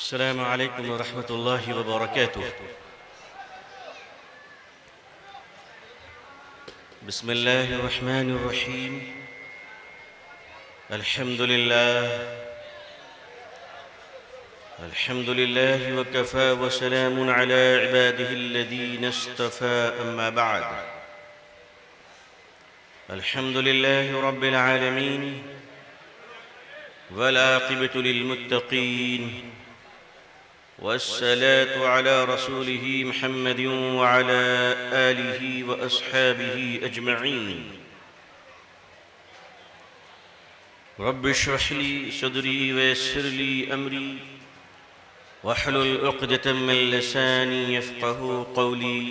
अस्सलामु अलैकुम व रहमतुल्लाहि व बरकातुह। बिस्मिल्लाहिर रहमानिर रहीम। अल्हम्दुलिल्लाह व कफ़ा व सलामुन अला इबादिहिल्लज़ीना इस्तफ़ा अम्मा बअद। अल्हम्दुलिल्लाहि रब्बिल आलमीन वल आक़िबतु लिल मुत्तक़ीन वस्सलातु अला रसूलिही मुहम्मदिन व अला आलिही व अस्हाबिही अजमईन। रब्बि इश्रह ली सदरी व यस्सिर ली अमरी वहलुल उक़दतम मिन लिसानी यफ़क़हू क़ौली।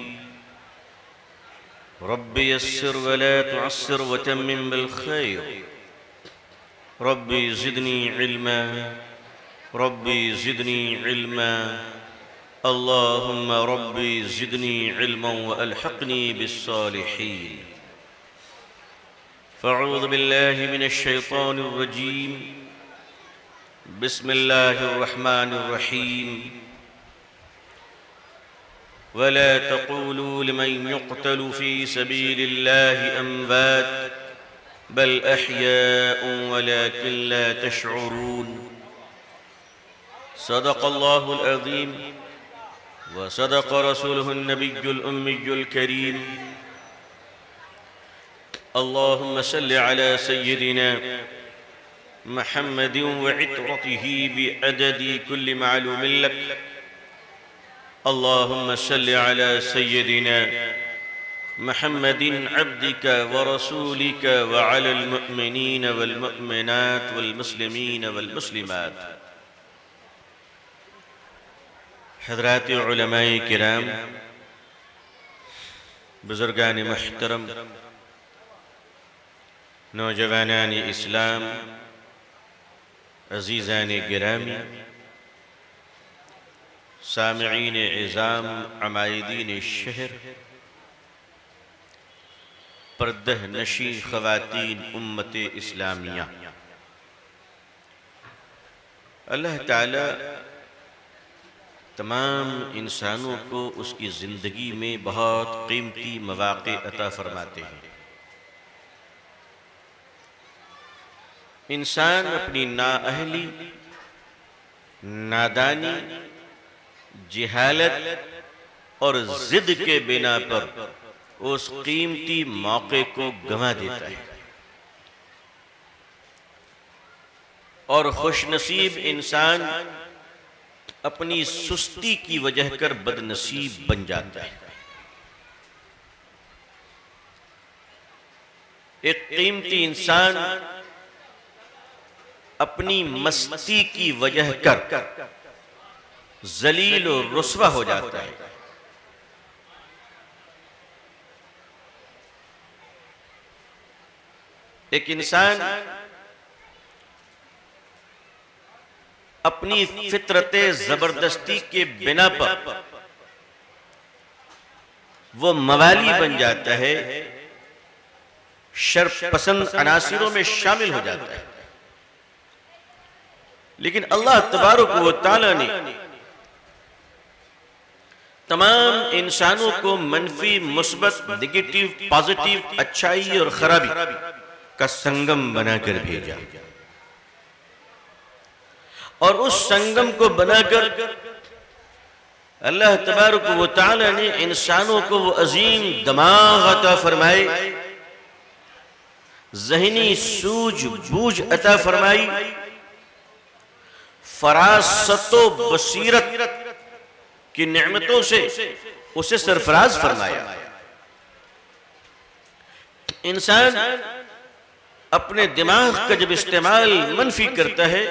रब्बि यस्सिर व ला तुअस्सिर व तम्मिम बिल खैर। रब्बि ज़िदनी इल्मा रब्बि ज़िदनी इल्मा अल्लाहुम्मा रब्बि ज़िदनी इल्मन व अल्हिक़नी बिस्सालिहीन। फ़अऊज़ु बिल्लाहि मिनश शैतानिर रजीम। बिस्मिल्लाहिर रहमानिर रहीम। वला तक़ूलू लिमन युक़तलु फ़ी सबीलिल्लाहि अम्वात बल अह्याउन वलाकिन ला तशऊरून। सदक़ल्लाहुल अज़ीम व सदक़ रसूलुहुन नबियुल उम्मियुल करीम। अल्लाहुम्मा सल्लि अला सय्यिदिना मुहम्मदिन व इत्रतिही बिअददि कुल्लि मालूमिन लक। अल्लाहुम्मा सल्लि अला सय्यिदिना मुहम्मदिन अब्दिक व रसूलिक व अलल मुअ्मिनीन वल मुअ्मिनात वल मुस्लिमीन वल मुस्लिमात। हज़रात उलमाए किराम, बुज़ुर्गान मुहतरम, नौजवानान इस्लाम, अज़ीज़ान गिरामी, सामिईन इज़ाम, अमायदीन शहर, पर्दह नशी ख़वातीन उम्मत इस्लामिया, अल्लाह ताला तमाम इंसानों को उसकी ज़िंदगी में बहुत कीमती मवाक़े अता फरमाते हैं। इंसान अपनी नाअहली, नादानी, जिहालत और ज़िद के बिना पर उस कीमती मौके को गंवा देता है और खुशनसीब इंसान अपनी सुस्ती की वजह कर बदनसीब बन जाता है। एक कीमती इंसान अपनी मस्ती की वजह कर जलील और रुस्वा हो जाता है। एक इंसान अपनी फितरते जबरदस्ती के बिना पर वो मवाली बन जाता है, शर पसंद अनासिरों में शामिल हो जाता है। लेकिन अल्लाह तबारक व तआला ने तमाम इंसानों को मनफी, मुस्बत, नेगेटिव, पॉजिटिव, अच्छाई और खराबी का संगम बनाकर भेजा और उस संगम को बनाकर अल्लाह तबारक व तआला ने इंसानों को वो अजीम दिमाग अता फरमाए, ज़हनी सूझ-बूझ अता फरमाई, फरासतो बसीरत की नेमतों से उसे सरफराज फरमाया। इंसान अपने दिमाग का जब इस्तेमाल मनफी करता है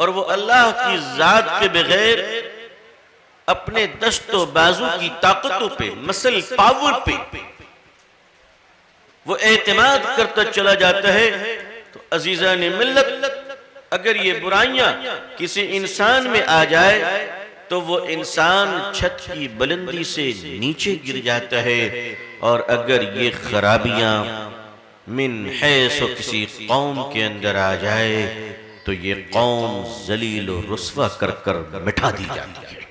और वो अल्लाह की जात के बगैर अपने दस्तो बाजू की ताकतों पे, मसल पावर पे वो एतमाद करता चला जाता है, तो अजीज़ान मिल्लत, अगर ये बुराइयां किसी इंसान में आ जाए तो वो इंसान छत की बुलंदी से नीचे गिर जाता है। और अगर ये खराबियां मिन हैसो किसी कौम के अंदर आ जाए तो तो ये कौम जलील और रुस्वा कर कर मिटा दी जाती है,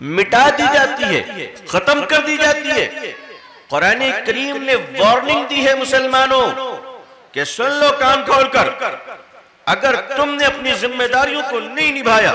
मिटा दी जाती है, खत्म कर दी जाती है। कुरान करीम ने वार्निंग दी है मुसलमानों कि सुन लो कान खोलकर, अगर तुमने अपनी जिम्मेदारियों को नहीं निभाया,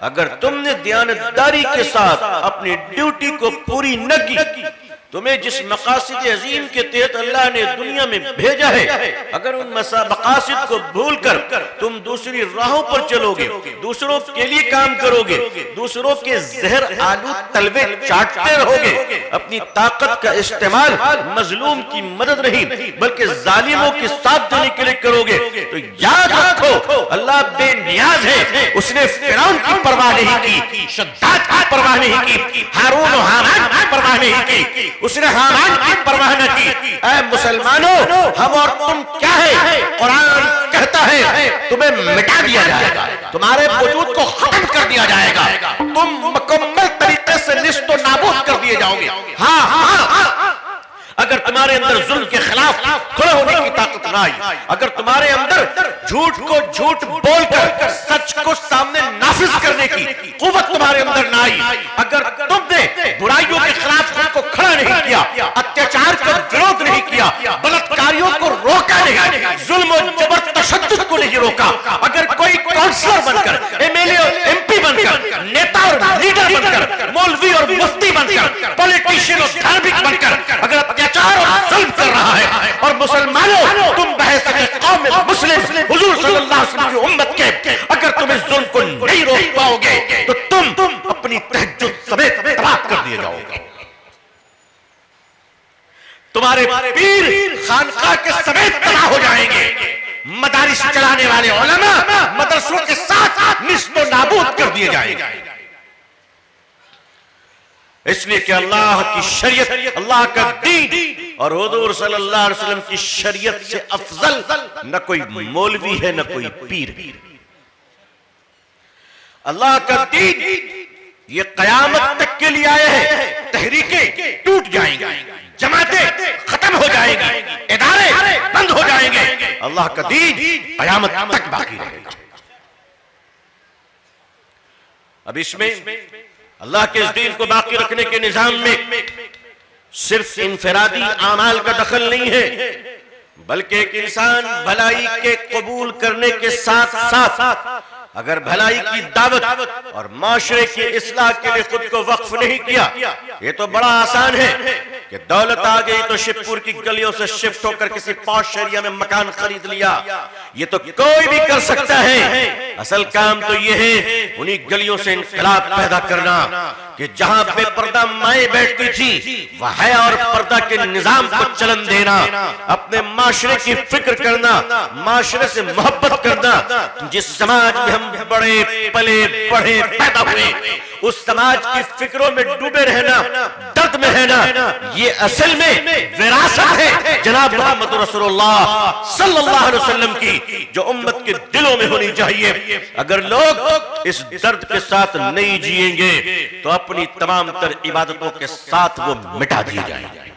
अगर तुमने दयानतदारी के साथ अपनी ड्यूटी को पूरी न की, तुम्हें जिस मकासिद अजीम के तहत अल्लाह ने दुनिया में भेजा है, अगर उन मकासिद को भूलकर तुम दूसरी राहों पर चलोगे, दूसरों के लिए काम करोगे, दूसरों के जहर आलू तलवे चाटते रहोगे, अपनी ताकत का इस्तेमाल मजलूम की मदद नहीं बल्कि जालिमों के साथ देने के लिए करोगे, तो याद रखो अल्लाह बेनियाज है। उसने फिरौन की परवाह नहीं की, शद्दाद की परवाह नहीं की, हारून और हामान की परवाह नहीं की, उसने हामान की परवाह न की। ऐ मुसलमानों, हम और तुम क्या है? कुरान कहता है तुम्हें मिटा दिया जाएगा, तुम्हारे वजूद को खत्म कर दिया जाएगा, तुम मुकम्मल तरीके से निस्तो नाबूद कर दिए जाओगे। हाँ, अगर तुम्हारे अंदर जुल्म के खिलाफ खड़े होने की ताकत ना आई, अगर तुम्हारे अंदर झूठ को झूठ बोलकर सच को सामने नाफिज करने की कुव्वत तुम्हारे अंदर ना आई, अगर तुमने बुराइयों के खिलाफ खुद को खड़ा नहीं किया, अत्याचार का विरोध नहीं किया, बलात्कारियों को रोका नहीं, जुल्म और जबर तशद्दुद को नहीं रोका, अगर कोई काउंसलर बनकर, एमएलए और एमपी बनकर, नेता और लीडर बनकर, मौलवी और मुफ्ती बनकर, पॉलिटिशियन और धार्मिक बनकर अगर अत्याचार और जुल्म कर रहा है, और मुसलमानों तुम बहैसियत कौम मुस्लिम हुजूर सल्लल्लाहु अलैहि वसल्लम की उम्मत के अगर तुम इस जुल्म को नहीं रोक पाओगे तो तुम अपनी तहज्जुद समेत तबाह कर दिए जाओगे। तुम्हारे पीर खानकाह के समेत तबाह हो जाएंगे, मदारिस चलाने वाले उलमा मदरसों के साथ निस्तो नाबूद कर दिए जाएंगे, इसलिए कि अल्लाह की शरीयत, अल्लाह का दीन और हुजूर सल्लल्लाहु अलैहि वसल्लम की शरीयत से अफजल न कोई मौलवी है न कोई पीर। अल्लाह का दीन ये कयामत तक के लिए आए हैं। तहरीकें टूट जाएंगी, जमातें खत्म हो जाएंगी, इदारे बंद हो जाएंगे, अल्लाह का दीन कयामत तक बाकी रहेगा। अब इसमें अल्लाह के इस दीन को बाकी रखने के निजाम में सिर्फ इनफरादी आमाल का दखल नहीं है, बल्कि एक इंसान भलाई के कबूल करने के साथ साथ अगर भलाई की दावत और माशरे की इस्लाह के लिए खुद को वक्फ नहीं किया, ये तो बड़ा आसान है कि दौलत आ गई तो शिवपुर की गलियों से शिफ्ट होकर किसी पॉश एरिया में मकान खरीद लिया, ये तो कोई भी कर सकता है। असल काम तो ये है उन्हीं गलियों से इनकलाब पैदा करना कि जहां बेपर्दा माएं बैठती थी वह और पर्दा के निजाम को चलन देना, अपने माशरे की फिक्र करना, माशरे से मोहब्बत करना। जिस समाज में हम बड़े पले पढ़े पैदा हुए उस समाज की फिक्रों में डूबे रहना, दर्द में रहना, ये असल में विरासत है जनाब मोहम्मद रसूलुल्लाह सल्लल्लाहु अलैहि वसल्लम की, जो उम्मत के दिलों में होनी चाहिए। अगर लोग इस दर्द के साथ नहीं जिएंगे तो अपनी तमाम तर इबादतों के साथ वो मिटा दिए जाएंगे।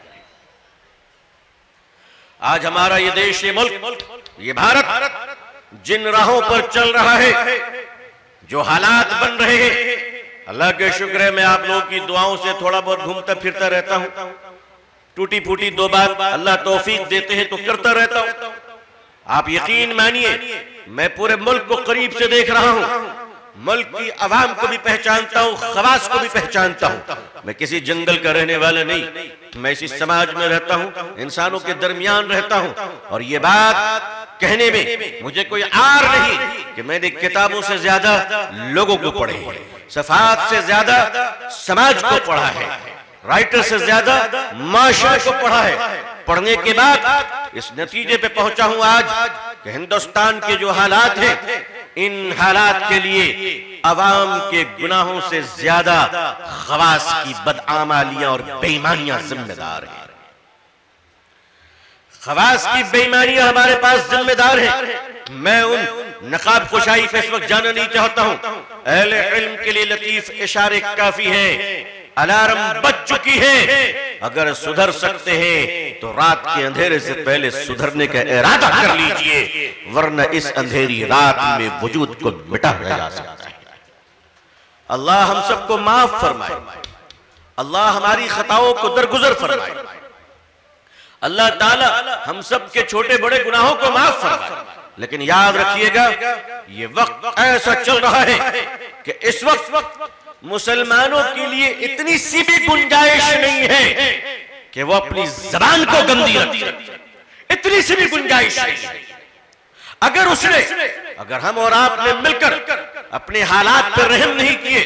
आज हमारा ये देश, ये मुल्क, ये भारत जिन राहों पर चल रहा है, जो हालात बन रहे हैं, अल्लाह के शुक्र है मैं आप लोगों की दुआओं से थोड़ा बहुत घूमता फिरता रहता हूं, टूटी फूटी दो बात अल्लाह तौफीक देते हैं तो करता रहता हूं। आप यकीन मानिए मैं पूरे मुल्क को करीब से देख रहा हूं, मुल्क की आवाम को भी पहचानता हूं, खवास को भी पहचानता हूं। मैं किसी जंगल का रहने वाला नहीं, मैं इसी समाज में रहता हूं, इंसानों के दरमियान रहता हूं, और ये बात कहने में मुझे कोई आर नहीं कि मैंने किताबों से ज्यादा लोगों को पढ़े है, सफात से ज्यादा समाज को पढ़ा है, राइटर से ज्यादा माशरे को पढ़ा है। पढ़ने के बाद इस नतीजे पे पहुंचा हूं आज कि हिंदुस्तान के जो हालात हैं, इन हालात के लिए अवाम के गुनाहों से ज्यादा खवास की बदआमालियां और बेईमानियां जिम्मेदार हैं। खवास की बेईमानियां हमारे पास जिम्मेदार हैं। मैं उन नकाब खुशाई पे इस वक्त जाना नहीं चाहता हूं, अहले इल्म के लिए लतीफ इशारे काफी है। अलार्म बज चुकी है, अगर सुधर सकते हैं तो रात के अंधेरे से पहले सुधरने का इरादा कर लीजिए, वरना इस अंधेरी रात में वजूद को मिटाया जा सकता है। अल्लाह हम सबको माफ फरमाए, अल्लाह हमारी खताओं को दरगुजर फरमाए, अल्लाह ताला हम सब के छोटे बड़े गुनाहों को माफ फरमाए। लेकिन याद रखिएगा, ये वक्त ऐसा चल रहा है कि इस वक्त मुसलमानों के लिए इतनी सी भी गुंजाइश नहीं है कि वो अपनी जबान को गंदी रखे, इतनी सी भी गुंजाइश नहीं है। अगर हम और आपने मिलकर अपने हालात पर रहम नहीं किए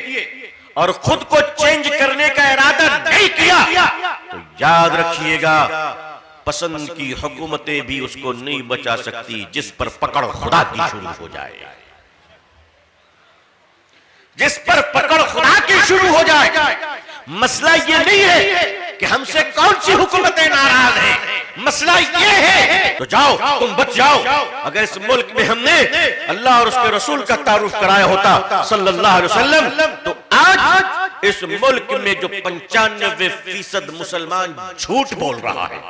और खुद को चेंज करने का इरादा नहीं किया तो याद रखिएगा, पसंद की हुकूमतें भी उसको नहीं बचा सकती जिस पर पकड़ खुदा की शुरू हो जाए, जिस पर पकड़ खुदा की शुरू हो जाए। मसला ये नहीं है कि हमसे कौन सी हुकूमतें नाराज हैं, मसला ये है तो जाओ तुम बच जाओ। अगर इस मुल्क में हमने अल्लाह और उसके रसूल का तारुफ कराया होता सल्लल्लाहु अलैहि वसल्लम, तो आज इस मुल्क में जो 95% मुसलमान झूठ बोल रहा है,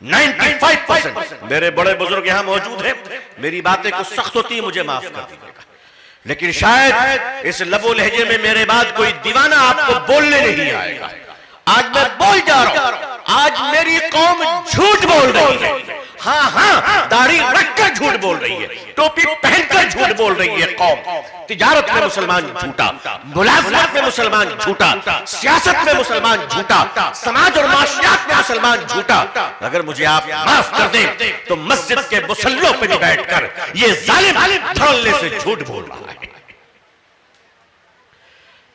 95%। मेरे बड़े बुजुर्ग यहां मौजूद हैं, मेरी बातें कुछ सख्त होती है, मुझे माफ कर दीजिएगा, लेकिन शायद इस लबो लहजे में मेरे बाद कोई दीवाना आपको बोलने नहीं आएगा। आज मैं बोल जा रहा हूं, आज मेरी कौम झूठ बोल रही है। हाँ, दाढ़ी रखकर झूठ बोल रही है, टोपी पहनकर झूठ बोल रही है कौम। तिजारत में मुसलमान झूठा, मुलाजमत में मुसलमान झूठा, सियासत में मुसलमान झूठा, समाज और माशियात में मुसलमान झूठा। अगर मुझे आप माफ कर दें तो मस्जिद के मुसल्लों पे भी बैठकर ये जालिम धड़ल्ले से झूठ बोल रहा है।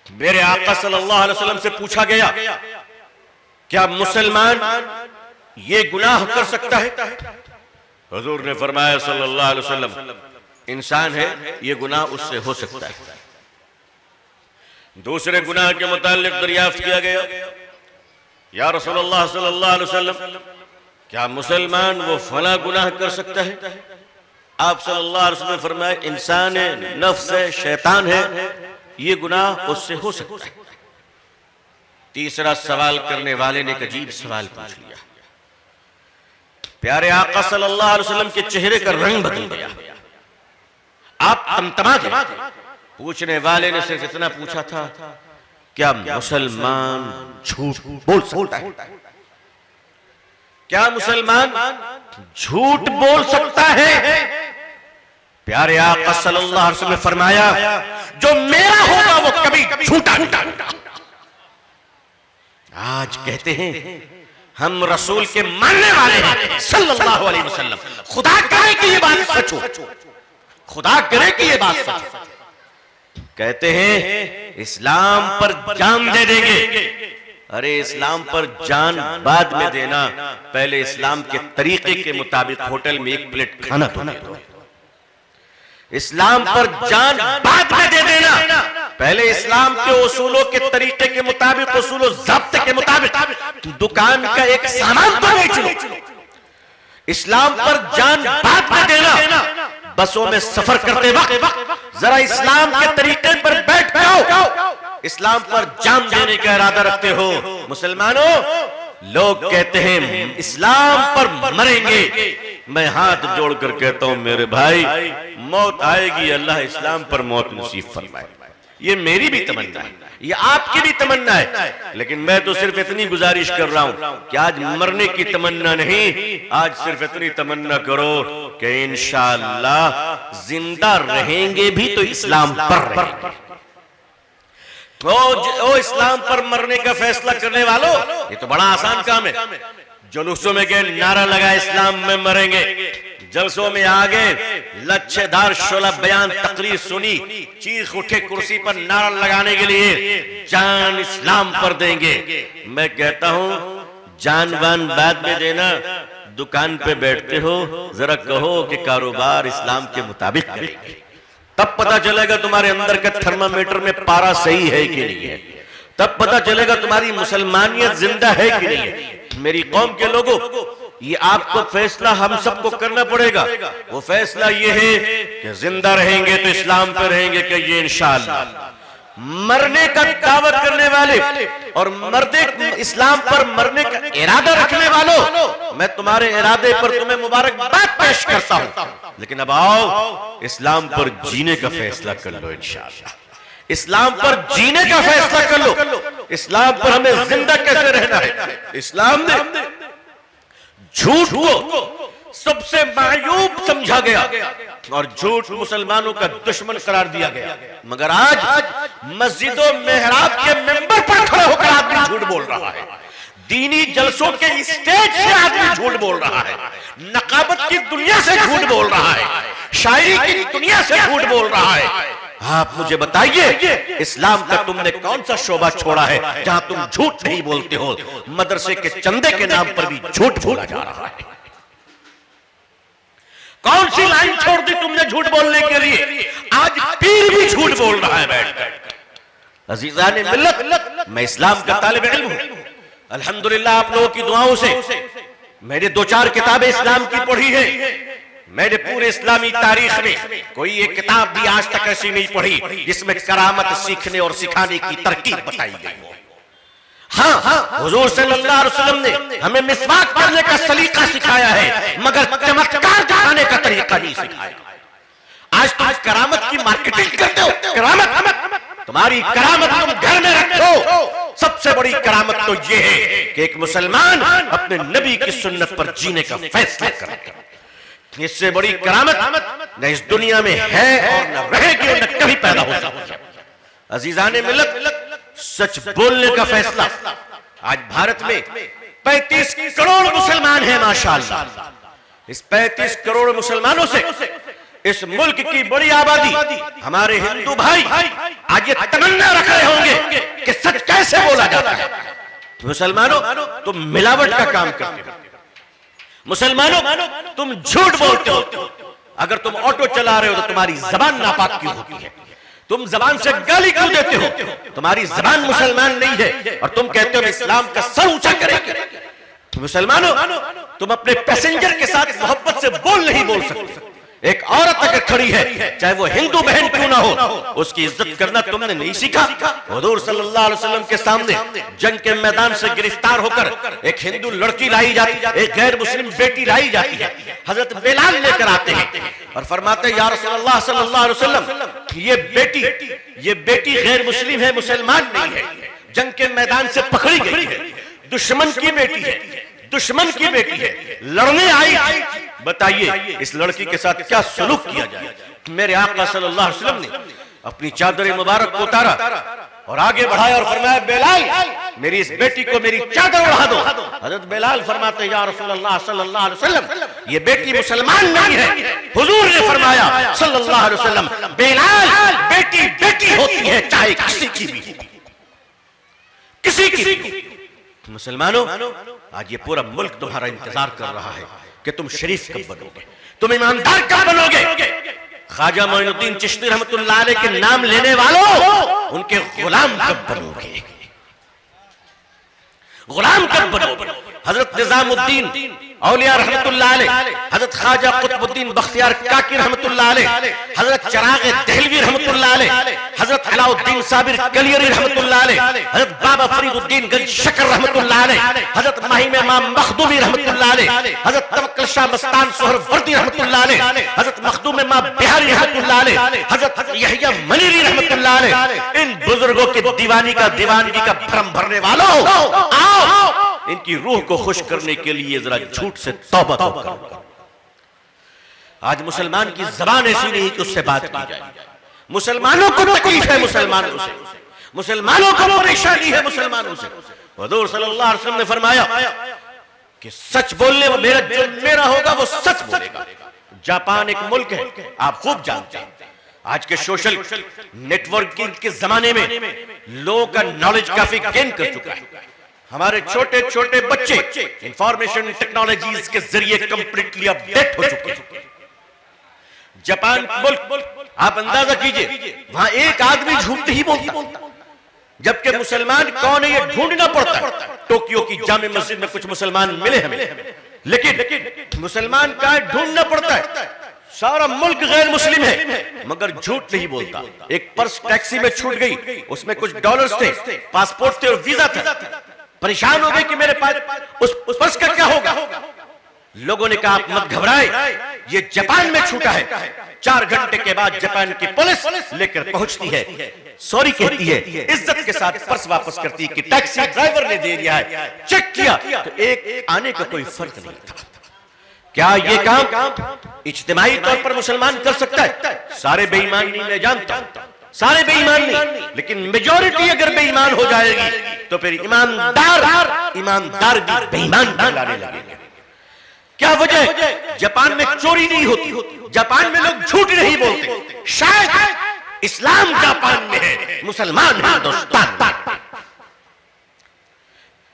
मेरे आका सल्लल्लाहु अलैहि वसल्लम से पूछा गया, क्या मुसलमान ये गुनाह कर सकता है? हुजूर ने फरमाया सल्लल्लाहु अलैहि वसल्लम, इंसान है, ये गुनाह उससे हो सकता है। दूसरे गुनाह के मुताल्लिक दरियाफ्त किया गया, या रसूलुल्लाह सल्लल्लाहु अलैहि वसल्लम, क्या मुसलमान वो फला गुनाह कर सकता है? आप सल्लल्लाहु अलैहि वसल्लम ने फरमाया, इंसान है, नफ्स है, शैतान है, ये गुनाह उससे हो सकता है। तीसरा सवाल करने वाले ने एक अजीब सवाल पूछ लिया, प्यारे आका सल्लल्लाहु अलैहि वसल्लम के चेहरे का रंग बदल गया, आप तमतमा गए। पूछने वाले ने सिर्फ इतना पूछा था, क्या मुसलमान झूठ बोल सकता है? क्या मुसलमान झूठ बोल सकता है? प्यारे आका सल्लल्लाहु अलैहि वसल्लम ने फरमाया, जो मेरा होगा वो कभी झूठा नहीं होगा। आज कहते हैं हम रसूल के मानने वाले हैं सल्लल्लाहु अलैहि वसल्लम, खुदा करे कि ये बात सच हो, खुदा करे कि ये बात सच हो। कहते हैं इस्लाम पर जान दे देंगे। अरे इस्लाम पर जान बाद में देना, पहले इस्लाम के तरीके के मुताबिक होटल में एक प्लेट खाना तो दे दो। इस्लाम पर जान बाद में दे देना, पहले इस्लाम के उसूलों के तरीके के मुताबिक, उसूलों ज़ब्त के मुताबिक दुकान का एक सामान तो बेच लो। इस्लाम पर जान बाद में देना, बसों में सफर करते वक्त जरा इस्लाम के तरीके पर बैठ जाओ। इस्लाम पर जान देने का इरादा रखते हो। मुसलमानों, लोग कहते हैं इस्लाम पर मरेंगे, मैं हाथ जोड़कर कहता हूं मेरे भाई, मौत आएगी, अल्लाह इस्लाम पर मौत नसीब फरमाए। ये मेरी भी तमन्ना है, ये आपकी भी तमन्ना है, लेकिन मैं तो सिर्फ इतनी गुजारिश कर रहा हूं कि आज मरने की तमन्ना नहीं, आज सिर्फ इतनी तमन्ना करो कि इंशाअल्लाह जिंदा रहेंगे भी तो इस्लाम पर रहेंगे। ओ इस्लाम पर मरने का फैसला करने वालों, ये तो बड़ा आसान काम है। जुलूसों में गए, नारा लगा इस्लाम में मरेंगे, जलसों में आ गए, लच्छेदार शोला बयान तकरीर सुनी, चीख उठे कुर्सी पर नारा लगाने के लिए, जान इस्लाम पर देंगे। मैं कहता हूं जान वान बाद में देना, दुकान पे बैठते हो, जरा कहो कि कारोबार इस्लाम के मुताबिक करेंगे, तब पता चलेगा तुम्हारे अंदर का थर्मामीटर में पारा सही है कि नहीं है, तब पता चलेगा तुम्हारी मुसलमानियत जिंदा है कि नहीं है। मेरी कौम के लोगों, ये आपको फैसला हम सबको करना पड़ेगा। वो फैसला ये है कि जिंदा रहेंगे तो इस्लाम पे रहेंगे कि ये इंशाअल्लाह मरने का दावा करने वाले और मर्दे इस्लाम पर मरने का इरादा रखने वालों, मैं तुम्हारे इरादे पर तुम्हें मुबारकबाद पेश करता हूं, लेकिन अब आओ इस्लाम पर जीने का फैसला कर लो। इंशाअल्लाह इस्लाम पर जीने का फैसला कर लो। इस्लाम पर हमें जिंदा कैसे रहना है। इस्लाम ने झूठ को सबसे मायूब समझा गया और झूठ मुसलमानों का दुश्मन करार दिया गया, मगर आज मस्जिदों मेहराब के मेंबर पर खड़े होकर आदमी झूठ बोल रहा है, दीनी जलसों के स्टेज से आदमी झूठ बोल रहा है, नकाबत की दुनिया से झूठ बोल रहा है, शायरी की दुनिया से झूठ बोल रहा है। आप मुझे बताइए इस्लाम का तुमने कौन सा शोभा छोड़ा है जहां तुम झूठ नहीं बोलते हो। मदरसे के चंदे के नाम पर भी झूठ बोला जा रहा है। कौन सी लाइन छोड़ दी तुमने झूठ बोलने के लिए? आज पीर भी झूठ बोल रहा है बैठकर। अजीजान मिल्लत, मैं इस्लाम का तालिब इल्म हूं। अल्हम्दुलिल्लाह आप लोगों की दुआओं से मैंने 2-4 किताबें इस्लाम की पढ़ी है। मैंने पूरे इस्लामी तारीख में कोई एक किताब भी आज तक ऐसी नहीं पढ़ी जिसमें करामत सीखने और सिखाने की तरकीब बताई गई हो। हाँ, हुजूर सल्लल्लाहु अलैहि वसल्लम ने हमें मिसवाक करने का सलीका सिखाया है, मगर चमत्कार दिखाने का तरीका नहीं सिखाया। आज तुम करामत की मार्केटिंग करते हो। करामत, तुम्हारी करामत तुम घर में रखो। सबसे बड़ी करामत तो यह है कि एक मुसलमान अपने नबी की सुन्नत पर जीने का फैसला करे। इससे बड़ी करामत न इस दुनिया में है और न रहेगी और न कभी पैदा हो सकती है। अजीजाने मिल्लत, सच बोलने का फैसला आज भारत में 35 करोड़ मुसलमान हैं माशाअल्लाह। इस 35 करोड़ मुसलमानों से इस मुल्क की बड़ी आबादी हमारे हिंदू भाई आज ये तमन्ना रख रहे होंगे कि सच कैसे बोला जाता है। मुसलमानों तुम मिलावट का काम करते हो, मुसलमानों तुम झूठ बोलते हो। अगर तुम ऑटो चला रहे हो तो तुम्हारी जबान नापाक क्यों होती है? तुम जबान से गाली क्यों देते हो? तुम्हारी जबान मुसलमान नहीं है और तुम कहते हो इस्लाम का सर ऊंचा करेंगे। मुसलमानों तुम अपने पैसेंजर के साथ मोहब्बत से नहीं बोल सकते। एक औरत अगर खड़ी है, चाहे वो हिंदू बहन क्यों ना हो, उसकी इज्जत करना तुमने नहीं सीखा। हुजूर सल्लल्लाहु अलैहि वसल्लम के सामने जंग के मैदान से गिरफ्तार होकर एक हिंदू लड़की लाई जाती, एक गैर मुस्लिम बेटी लाई जाती है। हजरत बिलाल लेकर आते हैं और फरमाते हैं या रसूलल्लाह सल्लल्लाहु अलैहि वसल्लम, ये बेटी गैर मुस्लिम है, मुसलमान नहीं है, जंग के मैदान से पकड़ी गई है, दुश्मन की बेटी है, दुश्मन की बेटी है, लड़ने आई। बताइए इस लड़की के साथ क्या सलूक किया जाए। मेरे आका सल्लल्लाहु अलैहि वसल्लम ने अपनी चादर मुबारक को उतारा और आगे बढ़ाया और फरमाया बिलाल मेरी इस बेटी को मेरी चादर उड़ा दो। हजरत बिलाल फरमाते हैं या रसूलल्लाह सल्लल्लाहु अलैहि वसल्लम, ये बेटी मुसलमान नहीं है। हुजूर ने फरमाया सल्लल्लाहु अलैहि वसल्लम, बिलाल बेटी बेटी होती है चाहे किसी की भी, किसी की भी। मुसलमानों आज ये पूरा मुल्क तुम्हारा इंतजार कर रहा है कि तुम शरीफ कब बनोगे, तुम ईमानदार कब बनोगे। ख्वाजा मोइनुद्दीन चिश्ती रहमतुल्लाह अलैह के नाम लेने वालों उनके गुलाम कब बनोगे, गुलाम कब बनोगे। हजरत निजामुद्दीन औलिया रहमतुल्लाह अलैह, हजरत ख्वाजा कुतुबुद्दीन बख्तियार काकी रहमतुल्लाह अलैह, हजरत चिराग दहलवी रहमतुल्लाह अलैह, हजरत अलाउद्दीन साबिर कलियरी रहमतुल्लाह अलैह, हजरत बाबा फरीदुद्दीन गंज शकर रहमतुल्लाह अलैह, हजरत माहिम इमाम मखदूमी रहमतुल्लाह अलैह, हजरत तवक्कुल शाह मस्तान सोहरवर्दी रहमतुल्लाह अलैह, हजरत मखदूम इमाम बिहारी रहमतुल्लाह अलैह, हजरत यहया मनीरी रहमतुल्लाह अलैह। इन बुजुर्गों की दीवानगी का भ्रम भरने वालों, आओ इनकी रूह को खुश करने के लिए जरा झूठ से तौबा करो। आज मुसलमान की जबान ऐसी नहीं कि उससे बात की जाए। मुसलमानों को तकलीफ है, मुसलमानों से, मुसलमानों को परेशानी है, मुसलमानों से। हुजूर सल्लल्लाहु अलैहि वसल्लम ने फरमाया कि सच बोलने मेरा जो मेरा होगा वो सच बोलेगा। जापान एक मुल्क है, आप खूब जानते हैं। आज के सोशल नेटवर्किंग के जमाने में लोगों का नॉलेज काफी गेन कर चुका है। हमारे छोटे छोटे बच्चे इंफॉर्मेशन टेक्नोलॉजीज के जरिए कंप्लीटली अपडेट हो चुके हैं। जापान मुल्क, आप अंदाजा कीजिए, वहां एक आदमी झूठ ही बोलता, जबकि मुसलमान कौन है ये ढूंढना पड़ता है। टोक्यो की जामे मस्जिद में कुछ मुसलमान मिले हमें, लेकिन मुसलमान का ढूंढना पड़ता है। सारा मुल्क गैर मुस्लिम है, मगर झूठ नहीं बोलता। एक पर्स टैक्सी में छूट गई, उसमें कुछ डॉलर्स थे, पासपोर्ट थे और वीजा था। परेशान हो गए कि मेरे पास उस पर्स का क्या होगा। लोगों ने कहा आप मत घबराए, ये जापान में छूटा है। 4 घंटे के बाद जापान की पुलिस लेकर पहुंचती है, सॉरी कहती है, इज्जत के साथ पर्स वापस करती है कि टैक्सी ड्राइवर ने दे दिया है। चेक किया तो एक आने का कोई फर्क नहीं था। क्या ये काम इज्तिमाई तौर पर मुसलमान कर सकता है? सारे बेईमान नहीं, मैं जानता हूं सारे बेईमान नहीं, लेकिन मेजॉरिटी अगर बेईमान हो जाएगी तो फिर ईमानदार भी बेईमान कहलाने लगेंगे। क्या वजह? जापान में चोरी नहीं होती, जापान में लोग झूठ नहीं बोलते। शायद इस्लाम जापान में है, मुसलमान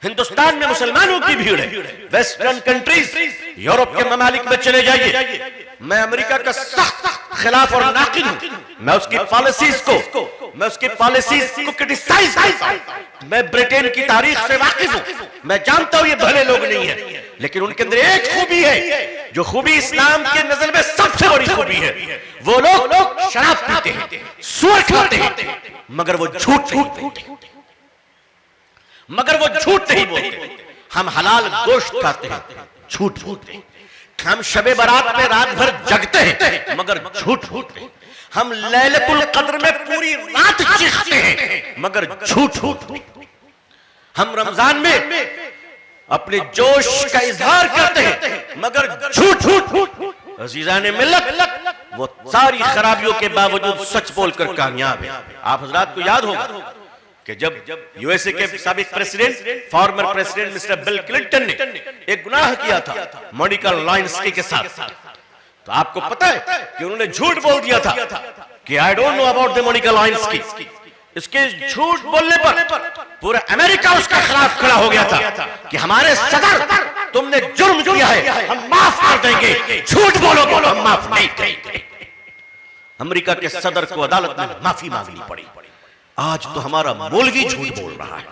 हिंदुस्तान में मुसलमानों की भीड़ है। वेस्टर्न कंट्रीज, यूरोप के ममालिक में चले जाइए, मैं अमेरिका का सख्त खिलाफ और नाकिद हूं। मैं उसकी पॉलिसीज को क्रिटिसाइज करता हूं। मैं ब्रिटेन की तारीख से वाकिफ हूं, मैं जानता हूं ये भले लोग नहीं है, लेकिन उनके अंदर एक खूबी है जो खूबी इस्लाम के नजर में सबसे बड़ी खूबी है। वो लोग शराब पीते हैं, सूअर खाते हैं, मगर वो झूठ नहीं बोलते। हम हलाल गोश्त खाते हैं, झूठ बोलते हैं। हम शबे बारात में रात भर जगते हैं, मगर झूठ बोलते हैं। हम लैलतुल कद्र में पूरी रात चीखते हैं, मगर झूठ बोलते हैं। हम रमजान में अपने जोश का इजहार करते हैं, मगर झूठ। अजीजाने मिल्लत, वो सारी खराबियों के बावजूद सच बोलकर कामयाब है। आप हजरात को याद होगा कि जब यूएसए के साबिक president, former president mister bill Clinton ने एक गुनाह किया था मोनिका लेविन्स्की के साथ, तो आपको पता है कि उन्होंने झूठ बोल दिया था कि I don't know about the Monica Lewinsky. इसके झूठ बोलने पर पूरा अमेरिका उसके खिलाफ खड़ा हो गया था कि हमारे सदर, तुमने जुर्म किया है, हम माफ कर देंगे। झूठ बोलो, हम माफ नहीं करेंगे। अमेरिका के सदर को अदालत में माफी मांगनी पड़ी। आज तो हमारा मौलवी झूठ बोल रहा है,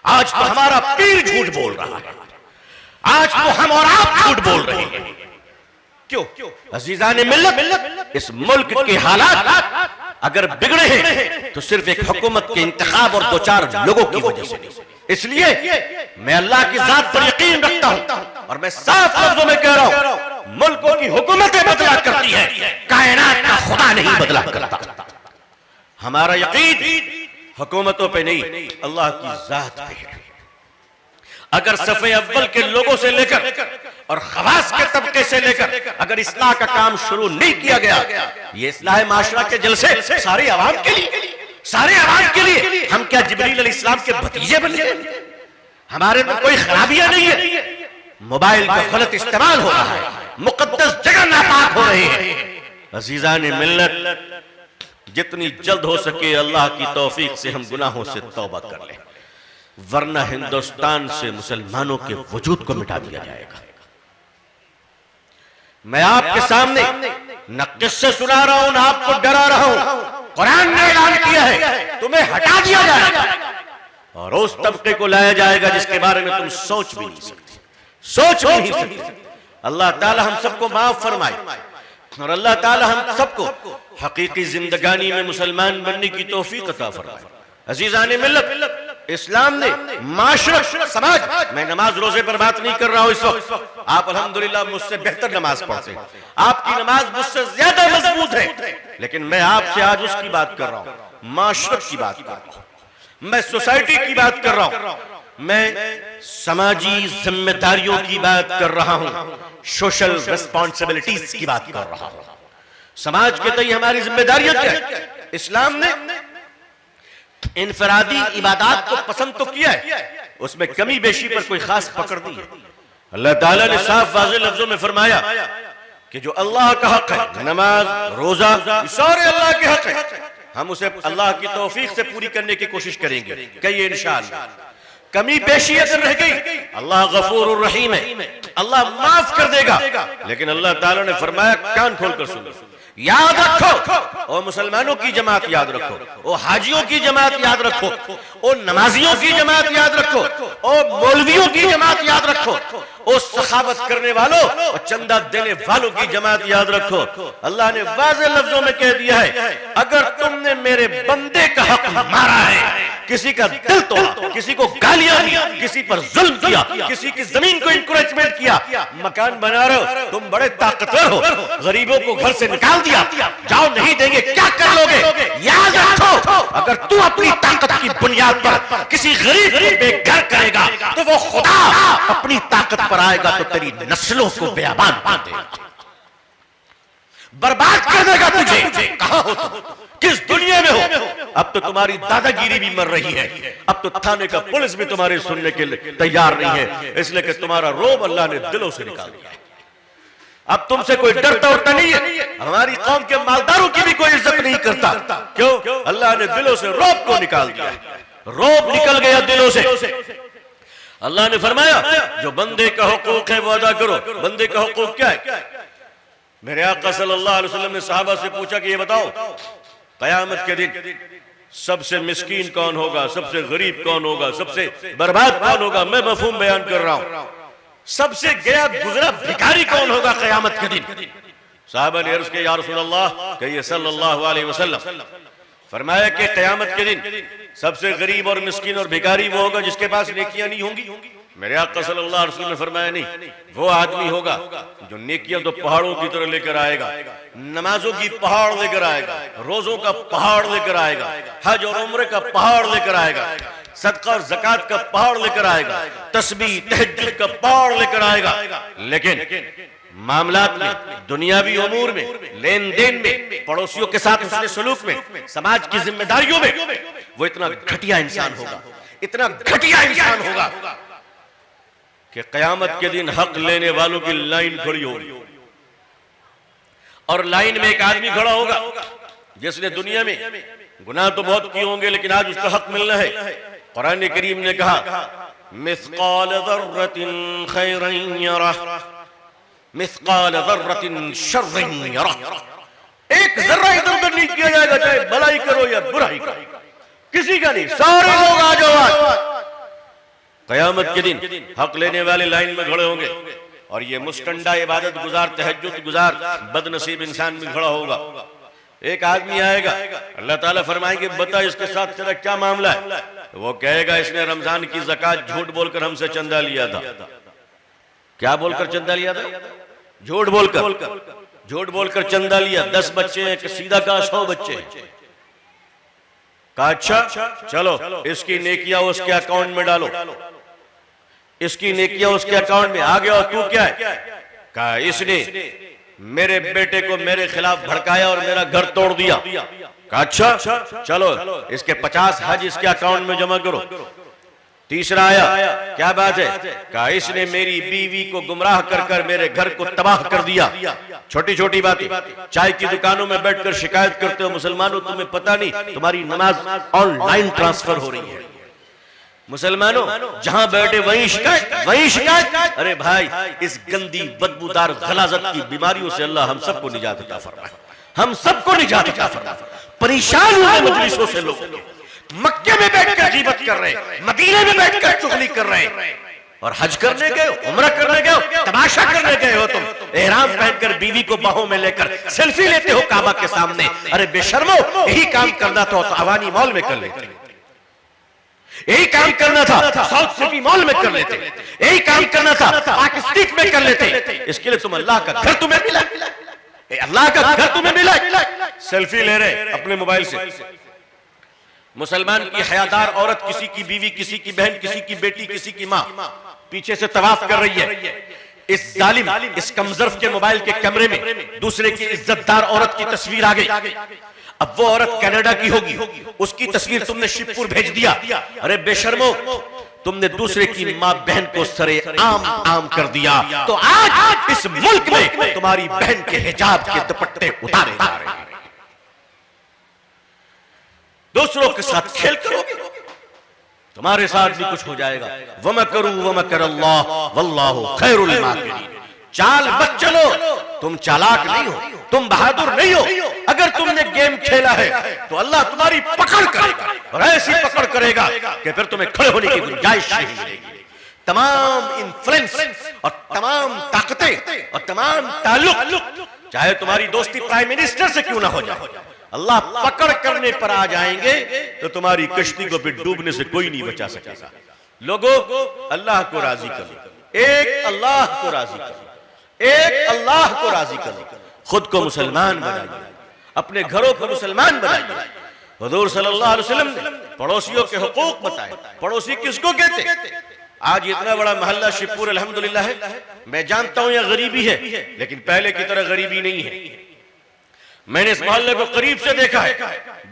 आज तो हमारा पीर झूठ बोल रहा है, आज तो हम और आप झूठ बोल रहे हैं। क्यों? अजीजाने मिल्लत, इस मुल्क के हालात अगर बिगड़े हैं तो सिर्फ एक हुकूमत के इंतखाब और 2-4 लोगों की वजह से। इसलिए मैं अल्लाह की जात पर यकीन रखता हूं और मैं साफ लफ्जों में कह रहा हूं, मुल्कों की हुकूमतें बदला करती है, कायनात का खुदा नहीं बदला करता। हमारा यकीन हुकूमतों पे नहीं, अल्लाह की जात पे है। अगर सफ़े अव्वल के लोगों से लेकर और खवास के तबके से लेकर अगर इस्लाह का काम शुरू नहीं किया गया, ये इस्लाह माशरा के जलसे सारे आवाम के लिए, हम क्या जिब्रील अलैहिस्सलाम के भतीजे बन गए? हमारे में कोई खराबियां नहीं है। मोबाइल का गलत इस्तेमाल हो रहा है, मुकद्दस जगह नापाक हो रही है। अजीजान मिल्लत, जितनी जल्द हो सके अल्लाह की तौफीक से हम गुनाहों से तौबा कर लें, वरना हिंदुस्तान से मुसलमानों के वजूद को मिटा दिया जाएगा। मैं आपके सामने न किस्से सुना रहा हूं, न आपको डरा रहा हूं। कुरान ने ऐलान किया है, तुम्हें हटा दिया जाएगा और उस तबके को लाया जाएगा जिसके बारे में तुम सोच भी नहीं सकते। अल्लाह ताला हम सबको माफ फरमाए और अल्लाह ताला हम सबको हकीकी जिंदगानी में मुसलमान बनने की तौफीक अता फरमाए। अजीजाने मिल्लत, इस्लाम ने माशरा, समाज, मैं नमाज रोजे पर बात नहीं कर रहा हूं इस वक्त। आप अल्हम्दुलिल्लाह मुझसे बेहतर नमाज पढ़ते हैं, आपकी नमाज मुझसे ज्यादा मजबूत है, लेकिन मैं आपसे आज उसकी बात कर रहा हूं, माशरत की बात कर रहा हूं, मैं सोसाइटी की बात कर रहा हूं, मैं समाजी जिम्मेदारियों की बात कर रहा हूं, सोशल रिस्पॉन्सिबिलिटीज की बात कर रहा हूं। समाज के तय हमारी जिम्मेदारियां क्या है? इस्लाम ने इनफरादी इबादत को पसंद तो किया है, उसमें कमी बेशी पर कोई खास पकड़ नहीं है। अल्लाह ताला ने साफ वाज़ेह लफ्जों में फरमाया कि जो अल्लाह का हक है, नमाज, रोजा, सारे अल्लाह के हक है, हम उसे अल्लाह की तौफीक से पूरी करने की कोशिश करेंगे। कहिए इंशाअल्लाह। कमी पेशी अगर रह गई, अल्लाह गफूर रहीम है, अल्लाह माफ कर देगा। लेकिन अल्लाह ताला ने फरमाया, कान खोलकर सुनो, याद रखो, ओ मुसलमानों की जमात याद रखो, ओ हाजियों की जमात याद रखो, ओ नमाजियों की जमात याद रखो, ओ मौलवियों की जमात याद रखो, ओ सखावत करने वालों और चंदा देने वालों की जमात याद रखो। अल्लाह ने वाज़ेह लफ्जों में कह दिया है, अगर तुमने मेरे बंदे का हक मारा है, किसी का दिल तोड़ा, किसी को गालियां दी, किसी पर जुल्म किया, किसी की जमीन को इंकरेजमेंट किया, मकान बना रहे हो, तुम बड़े ताकतवर हो, गरीबों को घर से निकाल दिया, जाओ नहीं देंगे, क्या कर लोगे? याद रखो, अगर तू अपनी ताकत की बुनियाद पर किसी गरीब को बेघर करेगा तो वो खुदा अपनी ताकत पर आएगा तो तेरी नस्लों को बेअबान कर देगा, बर्बाद कर देगा तुझे। कहां हो तुम? किस दुनिया में हो? अब तो तुम्हारी दादागिरी भी मर रही है, अब तो थाने का पुलिस भी तुम्हारे सुनने के लिए तैयार नहीं है, इसलिए कि तुम्हारा रोब अल्लाह ने दिलों से निकाल दिया। अब तुमसे कोई डरता उड़ता नहीं है, हमारी कौम के मालदारों की भी कोई इज्जत नहीं करता। क्यों? अल्लाह ने दिलों से रोब को निकाल दिया, रोब निकल गया दिलों से। अल्लाह ने फरमाया, जो बंदे का हुकूक है वो अदा करो। बंदे का हुकूक क्या है? मेरे आका सल्लल्लाहु अलैहि वसल्लम ने सहाबा से पूछा कि ये बताओ, कयामत के दिन सबसे मिस्कीन कौन होगा, सबसे गरीब कौन होगा, सबसे बर्बाद कौन होगा? मैं मफहूम बयान कर रहा हूं, सबसे गया गुजरा भिखारी कौन होगा कयामत के दिन? साहबा ने अर्ज़ किया, या रसूल अल्लाह, कहिए सल्लल्लाहु अलैहि वसल्लम। फरमाया कि कयामत के दिन सबसे गरीब और मिस्कीन और भिखारी वो होगा जिसके पास नेकियां नहीं होंगी। मेरे आका सल्लल्लाहु अलैहि वसल्लम ने फरमाया, नहीं, वो आदमी होगा जो नेकियां तो पहाड़ों की तरह लेकर आएगा, नमाजों की पहाड़ लेकर आएगा, रोजों का पहाड़ लेकर आएगा, हज और उम्रे का पहाड़ लेकर आएगा, सदका और ज़कात का पहाड़ लेकर आएगा, तस्बीह तहज्जुद का पहाड़ लेकर आएगा, लेकिन मामलात में, दुनियावी उमूर में, लेन देन में, पड़ोसियों के साथ उसके सलूक में, समाज की जिम्मेदारियों में वो इतना घटिया इंसान होगा, इतना घटिया इंसान होगा कि कयामत के दिन हक लेने वालों की लाइन खड़ी होगी, और लाइन में एक आदमी खड़ा होगा जिसने दुनिया में गुनाह तो बहुत किए होंगे लेकिन आज उसका हक मिलना है। कुरान करीम ने कहा, मिस्काल ज़र्रतिन खैरन यरह, मिस्काल ज़र्रतिन शर्रन यरह। एक जर्रा इधर उधर नहीं किया जाएगा, चाहे भलाई करो या बुराई करो, किसी का नहीं, सारे लोग आ जाओ। कयामत के दिन हक लेने वाले लाइन में खड़े होंगे और ये मुस्टंडा इबादत गुजार, तहज्जुद गुजार बदनसीब इंसान भी खड़ा होगा। एक आदमी आएगा, अल्लाह ताला फरमाएंगे, बता इसके साथ तेरा क्या मामला है? वो कहेगा, इसने रमजान की ज़कात झूठ बोलकर हमसे चंदा लिया था। क्या बोलकर चंदा लिया था? झूठ बोलकर चंदा लिया। 10 बच्चे हैं कि सीधा कहा 100 बच्चे हैं। कहा अच्छा चलो इसकी नेकियां उसके अकाउंट में डालो, इसकी नेकियां उसके अकाउंट में आ गया। और तू क्या है? कहा इसने मेरे बेटे को मेरे खिलाफ भड़काया और मेरा घर तोड़ दिया। कहा अच्छा चलो इसके 50 हज इसके अकाउंट में जमा करो। तीसरा आया, क्या बात है? कहा इसने मेरी बीवी को गुमराह कर मेरे घर को तबाह कर दिया। छोटी छोटी बातें, चाय की दुकानों में बैठकर शिकायत करते हो, मुसलमानों तुम्हें पता नहीं तुम्हारी नमाज ऑनलाइन ट्रांसफर हो रही है। मुसलमानों जहां बैठे वहीं शिकायत। अरे भाई, इस गंदी बदबूदार गलाजत की बीमारियों से अल्लाह हम सबको निजात अता फरमाए, हम सबको निजात अता फरमाए। परेशान हुए मजलिसों से लोग, मक्के में बैठकर गीबत कर रहे, मदीने में बैठकर चुगली कर रहे, और हज करने गए, उम्रा करने गए, तमाशा करने गए हो तुम, एहराम पहनकर बीवी को बाहों में लेकर सेल्फी लेते हो काबा के सामने। अरे बेशर्मो, यही काम करना था तो अवानी मॉल में कर लेते, यही काम करना था साउथ सिटी मॉल में कर लेते, यही काम करना था पार्क स्ट्रीट में कर लेते। इसके लिए तुम अल्लाह का घर तुम्हें मिला, अल्लाह का घर तुम्हें मिला। सेल्फी ले रहे अपने मोबाइल से। मुसलमान की हयादार औरत, किसी की बीवी, किसी की बहन, किसी की बेटी, किसी की माँ पीछे से तवाफ कर रही है। इस जालिम, इस कमजर्फ के मोबाइल के कैमरे में दूसरे की इज्जतदार औरत की तस्वीर आ गई। अब वो औरत कनाडा की होगी, उसकी तस्वीर तुमने शिवपुर भेज दिया। अरे बेशर्मो, तुमने दूसरे की माँ बहन को सरे आम कर दिया। तो आज इस मुल्क में तुम्हारी बहन के हिजाब के दुपट्टे उतारे जा रहे हैं। दूसरों के साथ खेल करोगे, तुम्हारे साथ भी कुछ हो जाएगा। वमकरू वमकर अल्लाह वल्लाहु खैरुल माकिरीन। चाल बच चलो, तुम चालाक नहीं हो, तुम बहादुर नहीं हो। अगर तुमने गेम खेला है तो अल्लाह तुम्हारी पकड़ करेगा, और ऐसी पकड़ करेगा कि फिर तुम्हें खड़े होने की गुंजाइश नहीं मिलेगी। तमाम इन्फ्लुएंस और तमाम ताकतें और तमाम ताल्लुक, चाहे तुम्हारी दोस्ती प्राइम मिनिस्टर से क्यों ना हो जाए, अल्लाह पकड़ करने पर आ जाएंगे तो तुम्हारी कश्ती को फिर डूबने से कोई नहीं बचा सकेगा। लोगों, अल्लाह को राजी करो, एक अल्लाह को राजी करो, एक अल्लाह को राजी करो। खुद को मुसलमान बनाइए, अपने घरों को मुसलमान बनाइए। हुजूर सल्लल्लाहु अलैहि वसल्लम ने पड़ोसियों के हुकूक बताए। पड़ोसी किसको कहते? आज इतना बड़ा मोहल्ला शिवपुर अल्हम्दुलिल्लाह है, मैं जानता हूं यह गरीबी है, लेकिन पहले की तरह गरीबी नहीं है। मैंने इस मोहल्ले को करीब से देखा है,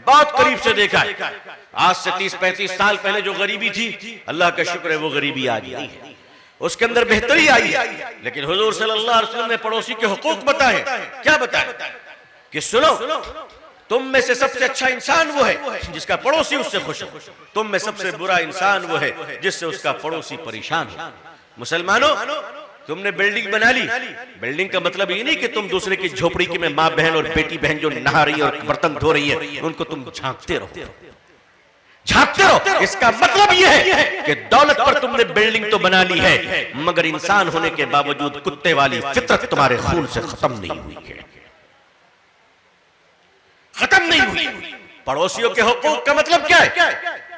बहुत करीब से देखा है। आज से 30-35 साल पहले जो गरीबी थी, अल्लाह का शुक्र है वो गरीबी आज नहीं है, उसके अंदर बेहतरी आई है। लेकिन हुजूर सल्लल्लाहु अलैहि वसल्लम ने पड़ोसी के हुकूक बताए। क्या बताए? कि सुनो, तुम में से सबसे अच्छा इंसान वो है जिसका पड़ोसी उससे खुश हो, तुम में सबसे बुरा इंसान वो है जिससे उसका पड़ोसी परेशान हो। मुसलमानों, तुमने बिल्डिंग बना ली, बिल्डिंग का मतलब ये नहीं कि तुम दूसरे की झोपड़ी की में माँ बहन और बेटी बहन जो नहा रही है और बर्तन धो रही है उनको तुम झांकते रहो, झांकते रहो। इसका मतलब यह है कि दौलत पर तुमने बिल्डिंग तो बना ली है, मगर इंसान होने के बावजूद कुत्ते वाली फितरत तुम्हारे खून से खत्म नहीं हुई है, खत्म नहीं हुई। पड़ोसियों के हुकूक का मतलब क्या है?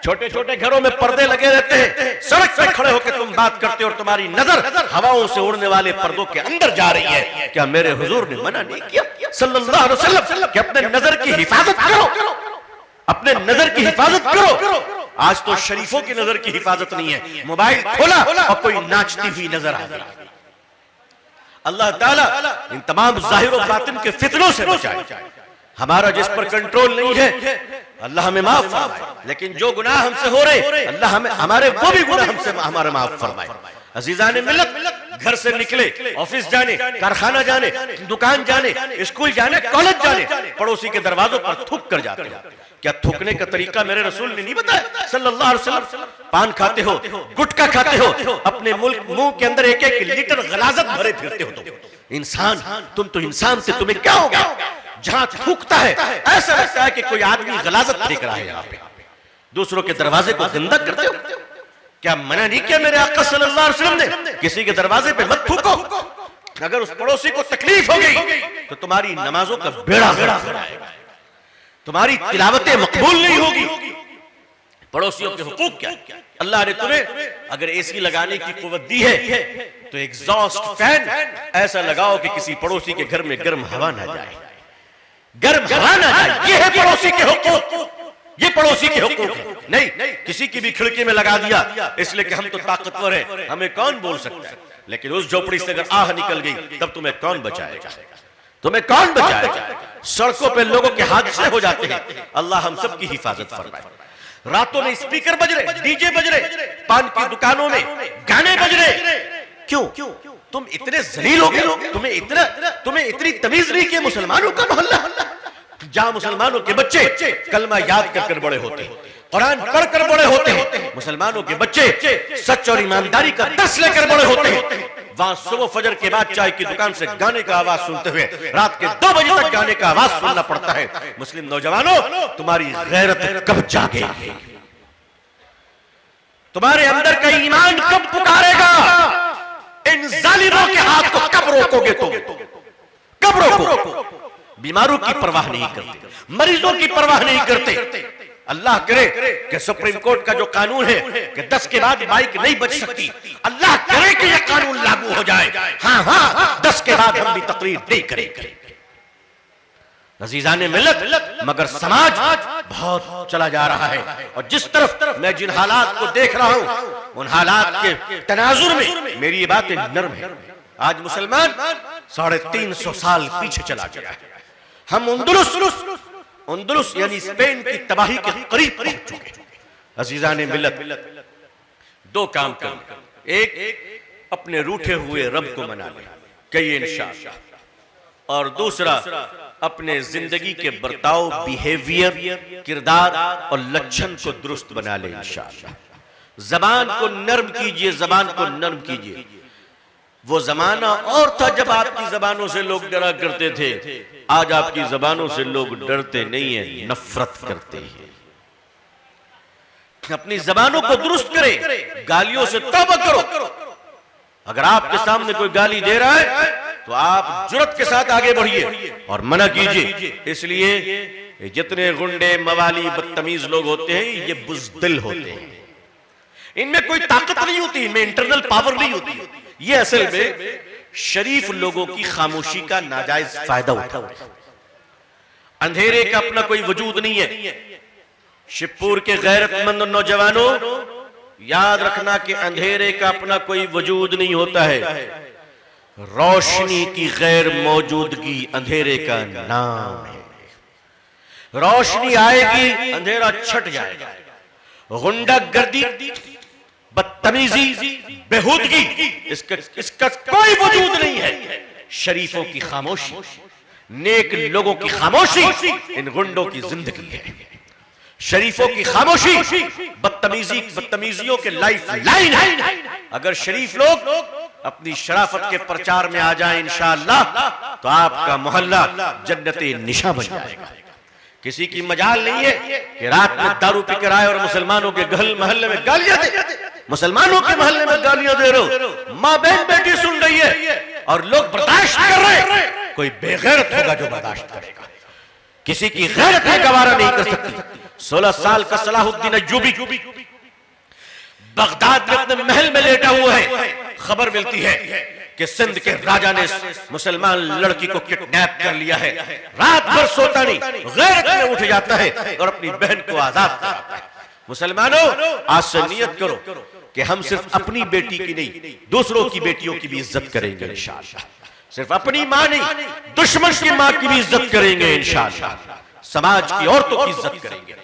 छोटे छोटे घरों में पर्दे लगे रहते हैं, सड़क पर खड़े होकर तुम बात करते हो और तुम्हारी नजर हवाओं से उड़ने वाले पर्दों के अंदर जा रही है। क्या मेरे हुजूर ने मना नहीं किया सल्लल्लाहु अलैहि वसल्लम कि अपने नजर की हिफाजत करो, अपने नजर की हिफाजत करो? आज तो शरीफों की नजर की हिफाजत नहीं है, मोबाइल खोला और कोई नाचती हुई नजर आ गई। अल्लाह ताला इन तमाम जाहिर और बातिन के फितनों से बचाए। हमारा जिस पर कंट्रोल नहीं है अल्लाह हमें माफ फरमाए, लेकिन जो गुनाह हमसे हो रहे अल्लाह हमें हमारे वो भी गुनाह हमसे हमारे माफ फरमाए। अजीजान मिल्लत, घर से निकले, ऑफिस जाने, कारखाना जाने, दुकान जाने, स्कूल जाने, कॉलेज जाने, पड़ोसी के दरवाजों पर थूक कर जाते हो। क्या थूकने का तरीका मेरे रसूल ने नहीं बताया सल्लल्लाहु अलैहि वसल्लम? पान खाते हो, गुटखा खाते हो, अपने मुंह के अंदर 1-1 लीटर गलाजत भरे फिरते हो। तुम इंसान, तुम तो इंसान से तुम्हें क्या हो गया? जहां थूकता है ऐसा लगता है कि कोई आदमी गलाजत फेंक रहा है। यहाँ पे दूसरों के दरवाजे को गंदा करते हो। क्या मना नहीं किया मेरे आका सल्लल्लाहु अलैहि वसल्लम ने किसी के दरवाजे पे मत थूको? अगर उस पड़ोसी को तकलीफ हो गई तो तुम्हारी नमाजों का बेड़ा गर्क हो जाएगा, तुम्हारी तिलावतें मकबूल नहीं होगी। पड़ोसियों के हुकूक क्या? अल्लाह ने तुम्हें अगर एसी लगाने की कुव्वत दी है तो एग्जॉस्ट फैन ऐसा लगाओ कि किसी पड़ोसी के घर में गर्म हवा ना जाए, गर्म हवा ना जाए। ये है पड़ोसी के हुकूक, ये पड़ोसी के हुकूक है। नहीं किसी की भी खिड़की में लगा दिया इसलिए कि हम तो ताकतवर हैं, हमें कौन बोल सकता है। लेकिन उस झोपड़ी से अगर आह निकल गई तब तुम्हें कौन बचाएगा? तुम्हें कौन बचाएगा? सड़कों पे लोगों के हादसे हो जाते हैं, अल्लाह हम सब की हिफाजत फरमाए। रातों में स्पीकर बज रहे, डीजे बज रहे, पान की दुकानों में गाने बज रहे। क्यों? तुम इतने जलील हो गए, तुम्हें इतनी तमीज नहीं कि मुसलमानों का मोहल्ला, जहां मुसलमानों के बच्चे कलमा याद कर बड़े होते हैं, कुरान पढ़कर बड़े होते हैं, मुसलमानों के बच्चे सच और ईमानदारी का दर्स लेकर बड़े होते हैं, वहां सुबह फजर के बाद चाय की दुकान से गाने का आवाज सुनते हुए रात के 2 बजे तक गाने का आवाज सुनना पड़ता है। मुस्लिम नौजवानों, तुम्हारी गैरत कब जागेगी? तुम्हारे अंदर का ईमान कब पुकारेगा? इन जालिमों के हाथ को कब रोकोगे? तुम कब रोको? बीमारों की परवाह नहीं करते, मरीजों की परवाह नहीं करते। अल्लाह करे कि सुप्रीम कोर्ट का जो कानून है कि 10 के बाद बाइक नहीं बच सकती, अल्लाह करे कि यह कानून लागू हो जाए। हाँ 10 के बाद हम भी तकरीर नहीं करेंगे। अज़ीज़ाने मिल्लत, मगर समाज बहुत चला जा रहा है और जिस तरफ मैं जिन हालात को देख रहा हूं उन हालात के तनाजुर में मेरी ये बातें नर्म है। आज मुसलमान 350 साल पीछे चला गया है। हम उंदुलुस यानी स्पेन की तबाही के करीब पहुंच चुके। अज़ीज़ाने मिल्लत, 2 काम करना, एक अपने रूठे हुए रब को मना ले, कहिए इंशाअल्लाह, और दूसरा अपने जिंदगी के बर्ताव, बिहेवियर, किरदार और लक्षण को दुरुस्त बना ले इंशाअल्लाह। जबान को नर्म कीजिए, जबान को नर्म कीजिए। वो जमाना और था जब आपकी जबानों से लोग डरा करते थे। आज आपकी जबानों से लोग डरते नहीं है, नफरत करते हैं। अपनी जबानों को दुरुस्त करें, गालियों से तौबा करो। अगर आपके सामने कोई गाली दे रहा है तो आप जुर्रत के साथ आगे बढ़िए और मना कीजिए। इसलिए जितने गुंडे, मवाली, बदतमीज लोग होते हैं ये बुज़दिल होते हैं। इनमें कोई ताकत नहीं होती, इनमें इंटरनल पावर नहीं होती। ये असल में शरीफ लोगों की खामोशी का नाजायज फायदा उठाते हैं। अंधेरे का अपना कोई वजूद नहीं है। शिवपुर के गैरतमंद नौजवानों, याद रखना कि अंधेरे का अपना कोई वजूद नहीं होता है। रोशनी की गैर मौजूदगी अंधेरे का नाम है। रोशनी आएगी, अंधेरा छट जाएगा। गुंडागर्दी, बदतमीजी, बेहूदगी, इसका कोई वजूद नहीं है। शरीफों की खामोशी, नेक लोगों की खामोशी इन गुंडों की जिंदगी है। शरीफों की खामोशी बदतमीजियों के लाइफ लाइन है। अगर शरीफ लोग अपनी शराफत के प्रचार में आ जाएं इंशाअल्लाह तो आपका मोहल्ला जन्नते निशा बन जाएगा। किसी की मजाल नहीं है कि रात में दारू पीकर आए और मुसलमानों के महल्ले में गालियां दे। मुसलमानों के महल्ले में गालियां दे रहे हो, माँ बहन बेटी सुन रही है और लोग बर्दाश्त कर रहे हैं। कोई बेगैरत होगा जो बर्दाश्त करेगा। किसी की गैरत है गवारा नहीं कर सकती। 16 साल का सलाहुद्दीन अय्यूबी बगदाद में अपने महल में लेटा हुआ है। खबर मिलती है कि सिंध के राजा ने मुसलमान लड़की को किडनैप कर लिया है। रात भर सोता नहीं, गैरत में उठ जाता है और अपनी बहन को आजाद कराता है। मुसलमानों, आज से नियत करो कि हम सिर्फ अपनी बेटी की नहीं, दूसरों की बेटियों की भी इज्जत करेंगे इंशाअल्लाह। सिर्फ अपनी मां नहीं, दुश्मन की मां की भी इज्जत करेंगे इंशाअल्लाह। समाज की औरतों की इज्जत करेंगे,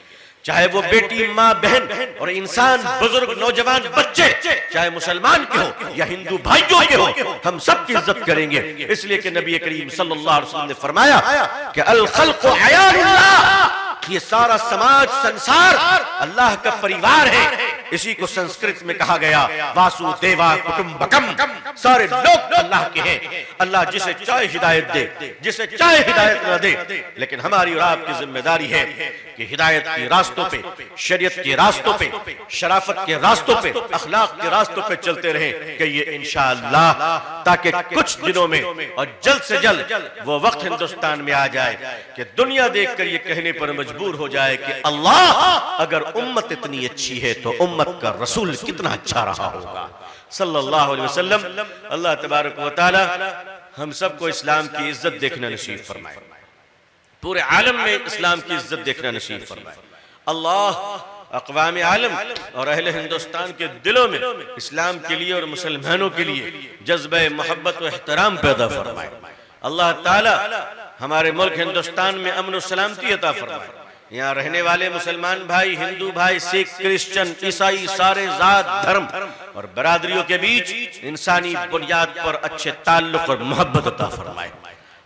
चाहे वो बेटी, माँ, बहन और इंसान, बुजुर्ग, नौजवान, बच्चे, चाहे मुसलमान के हो या हिंदू भाइयों के हो, हम सब की इज्जत करेंगे। इसलिए कि नबी करीम सल्लल्लाहु अलैहि वसल्लम ने फरमाया कि अल खल्क़ु अयानुल्लाह, ये सारा समाज, संसार अल्लाह का परिवार है। इसी को संस्कृत में कहा गया वासुदेवा कुटुंबकम, सारे लोग अल्लाह के हैं। अल्लाह जिसे चाहे हिदायत दे, जिसे चाहे हिदायत न दे, लेकिन हमारी और आपकी जिम्मेदारी है कि हिदायत के रास्तों पे, शरीयत के रास्तों पे, शराफत के रास्तों पे, अखलाक के रास्तों पे चलते रहें कि ये इंशाअल्लाह, ताकि कुछ दिनों में और जल्द से जल्द वो वक्त हिंदुस्तान में आ जाए कि दुनिया देखकर ये कहने पर मजबूर हो जाए कि अल्लाह, अगर उम्मत इतनी अच्छी है तो उम्मत का रसूल कितना अच्छा रहा होगा सल्लल्लाहु अलैहि वसल्लम। अल्लाह तबारक व तआला हम सबको इस्लाम की इज्जत देखना नसीब फरमाए, पूरे आलम में इस्लाम की इज्जत देखना नसीब फरमाए। अल्लाह अक़वाम आलम और अहले हिंदुस्तान के दिलों में इस्लाम के लिए और मुसलमानों के लिए जज्बे मोहब्बत व एहतराम पैदा फरमाए। अल्लाह ताला हमारे मुल्क हिंदुस्तान में अमन और सलामती अता फरमाए। यहाँ रहने वाले मुसलमान भाई, हिंदू भाई, सिख, क्रिश्चियन, ईसाई, सारे जात, धर्म और बरादरियों के बीच इंसानी बुनियाद पर अच्छे ताल्लुक और मोहब्बत अता फरमाए।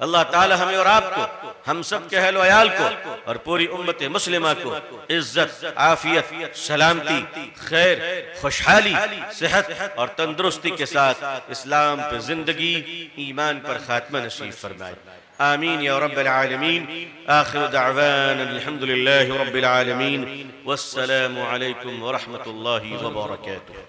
अल्लाह ताला हमें और आपको, हम सब के अहल वयाल को और पूरी उम्मत मुस्लिमा को इज्जत, आफियत, सलामती, खैर, खुशहाली, सेहत और तंदुरुस्ती के साथ इस्लाम पे जिंदगी, ईमान पर खात्मा नसीब फरमाए। आमीन या रब्बल आलमीन। आखिर दावाना अल्हम्दुलिल्लाहि रब्बिल आलमीन। वस्सलामु अलैकुम व रहमतुल्लाहि व बरकातुहू।